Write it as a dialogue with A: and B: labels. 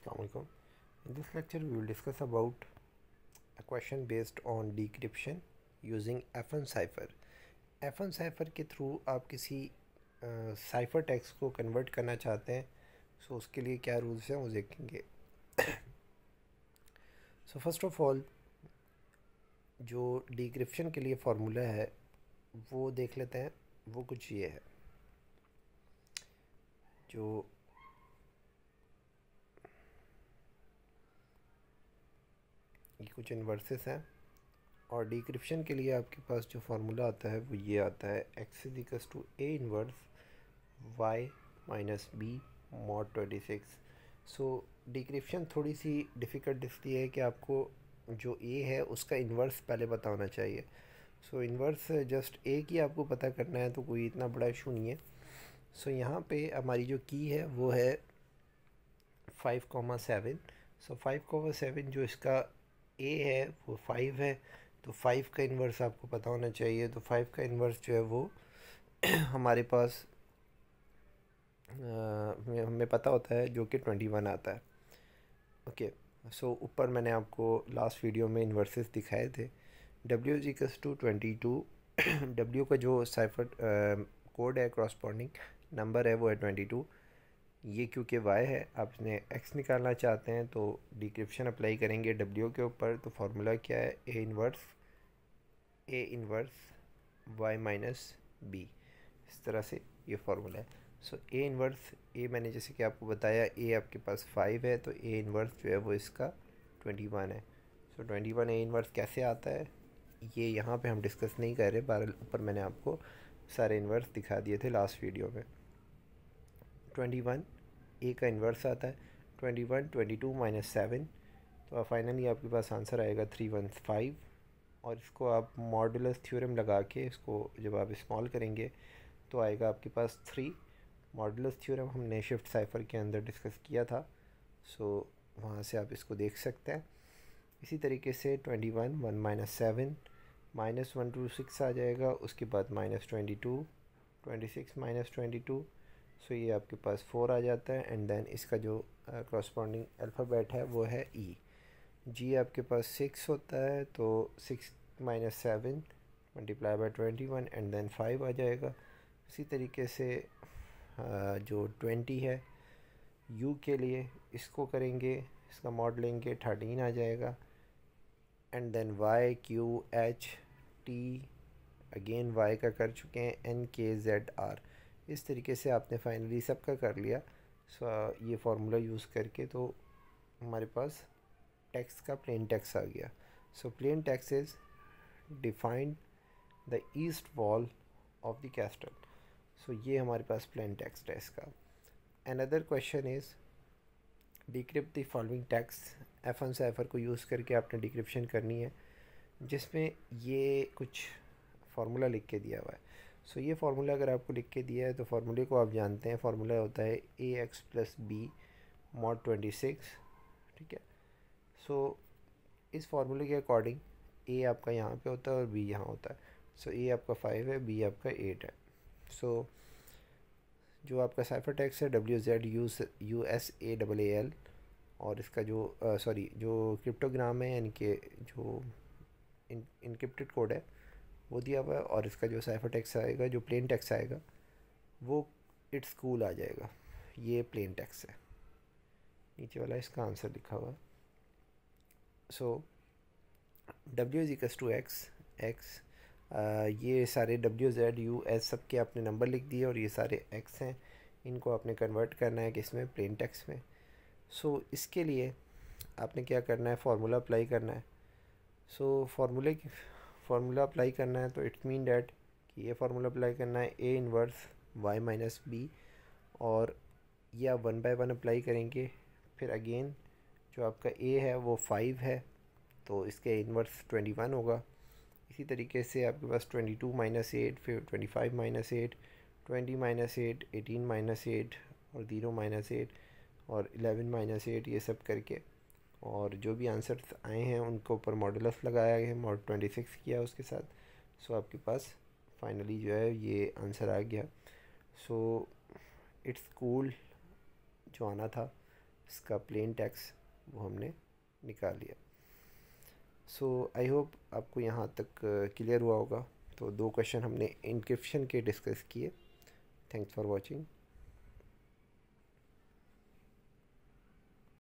A: Assalamualaikum. In this lecture, we will discuss about a question based on decryption using F1 cipher. F1 cipher के through आप किसी cipher text को convert करना चाहते हैं, सो उसके लिए क्या रूल्स हैं वो देखेंगे. सो फर्स्ट ऑफ ऑल जो डिक्रिप्शन के लिए फार्मूला है वो देख लेते हैं. वो कुछ ये है, जो ये कुछ इन्वर्सेस हैं. और डिक्रिप्शन के लिए आपके पास जो फार्मूला आता है वो ये आता है, x is equals to a inverse y minus b mod 26. So decryption थोड़ी सी डिफ़िकल्ट इसलिए है कि आपको जो a है उसका इन्वर्स पहले पता होना चाहिए. सो इन्वर्स जस्ट a की आपको पता करना है, तो कोई इतना बड़ा इशू नहीं है. सो यहाँ पे हमारी जो की है वो है 5,7. सो 5,7 जो इसका a है वो 5 है, तो 5 का इन्वर्स आपको पता होना चाहिए. तो 5 का इन्वर्स जो है वो हमारे पास हमें पता होता है, जो कि 21 आता है. ओके. सो ऊपर मैंने आपको लास्ट वीडियो में इन्वर्सेस दिखाए थे. w is equals to 22. w का जो साइफर कोड है, कॉरस्पॉन्डिंग नंबर है, वो है 22. ये क्योंकि y है, आपने x निकालना चाहते हैं तो डिक्रिप्शन अप्लाई करेंगे w के ऊपर. तो फार्मूला क्या है, a inverse y minus b. इस तरह से ये फार्मूला है. सो a इन्वर्स a मैंने जैसे कि आपको बताया, a आपके पास 5 है, तो a इन्वर्स जो है वो इसका 21 है. सो 21 a इन्वर्स कैसे आता है ये यहाँ पे हम डिस्कस नहीं कर रहे. बहरहाल ऊपर मैंने आपको सारे इन्वर्स दिखा दिए थे लास्ट वीडियो में. 21 ए का इन्वर्स आता है. 21 22 माइनस 7, तो फाइनली आपके पास आंसर आएगा 315. और इसको आप मॉडुलस थ्योरम लगा के इसको जब आप इस्तेमाल करेंगे तो आएगा आपके पास 3. मॉडुलस थ्योरम हमने शिफ्ट साइफर के अंदर डिस्कस किया था, सो वहाँ से आप इसको देख सकते हैं. इसी तरीके से 21 1 माइनस 7 माइनस 1 2 6 आ जाएगा. उसके बाद माइनस 22 26 माइनस 22, सो ये आपके पास 4 आ जाता है. एंड देन इसका जो कॉरस्पॉन्डिंग अल्फ़ाबेट है वो है ई. जी आपके पास 6 होता है, तो 6 minus 7 multiply by 21 and then 5 आ जाएगा. इसी तरीके से जो 20 है यू के लिए, इसको करेंगे, इसका मॉड लेंगे, 13 आ जाएगा. And then Y Q H T, again Y का कर चुके हैं, एन के जेड आर. इस तरीके से आपने फाइनली सबका कर लिया. सो ये फार्मूला यूज़ करके तो हमारे पास टेक्स्ट का प्लेन टेक्स्ट आ गया. So plain text is defined the east wall of the castle. So ये हमारे पास प्लेन टेक्स्ट है इसका. Another question is decrypt the following text. F1 cipher को यूज़ करके आपने डिक्रिप्शन करनी है, जिसमें ये कुछ फार्मूला लिख के दिया हुआ है. सो ये फार्मूला अगर आपको लिख के दिया है तो फार्मूले को आप जानते हैं. फार्मूला होता है ax प्लस बी मॉड 26. ठीक है. सो इस फार्मूले के अकॉर्डिंग a आपका यहाँ पे होता है और b यहाँ होता है. सो a आपका 5 है, b आपका 8 है. सो जो आपका साइफर टेक्स्ट है WZ USAAL, और इसका जो जो क्रिप्टोग्राम है, यानी कि जो इनक्रिप्टेड कोड है वो दिया हुआ है. और इसका जो साइफर टेक्स्ट आएगा, जो प्लेन टेक्स्ट आएगा, वो इट्स कूल आ जाएगा. ये प्लेन टेक्स्ट है. नीचे वाला इसका आंसर लिखा हुआ है. So W is equals to X. ये सारे WZ US सब के आपने नंबर लिख दिए, और ये सारे x हैं. इनको आपने कन्वर्ट करना है किस में, प्लेन टेक्स्ट में. सो इसके लिए आपने क्या करना है, फार्मूला अप्लाई करना है. सो फार्मूला अप्लाई करना है, तो इट्स मीन डैट कि ये फार्मूला अप्लाई करना है a inverse y minus B, और ये आप 1 बाय 1 अप्लाई करेंगे. फिर अगेन जो आपका a है वो 5 है, तो इसके इन्वर्स 21 होगा. इसी तरीके से आपके पास 22 माइनस 8, फिर 25 माइनस 8, 20 माइनस 8, 18 माइनस 8, और 0 माइनस 8, और 11 माइनस 8, ये सब करके, और जो भी आंसर्स आए हैं उनको ऊपर मॉडुलस लगाया है, मॉड 26 किया उसके साथ. सो आपके पास फाइनली जो है ये आंसर आ गया. सो इट्स कूल जो आना था इसका प्लेन टेक्स्ट वो हमने निकाल लिया। सो आई होप आपको यहाँ तक क्लियर हुआ होगा। तो 2 क्वेश्चन हमने इंक्रिप्शन के डिस्कस किए। Thanks for watching.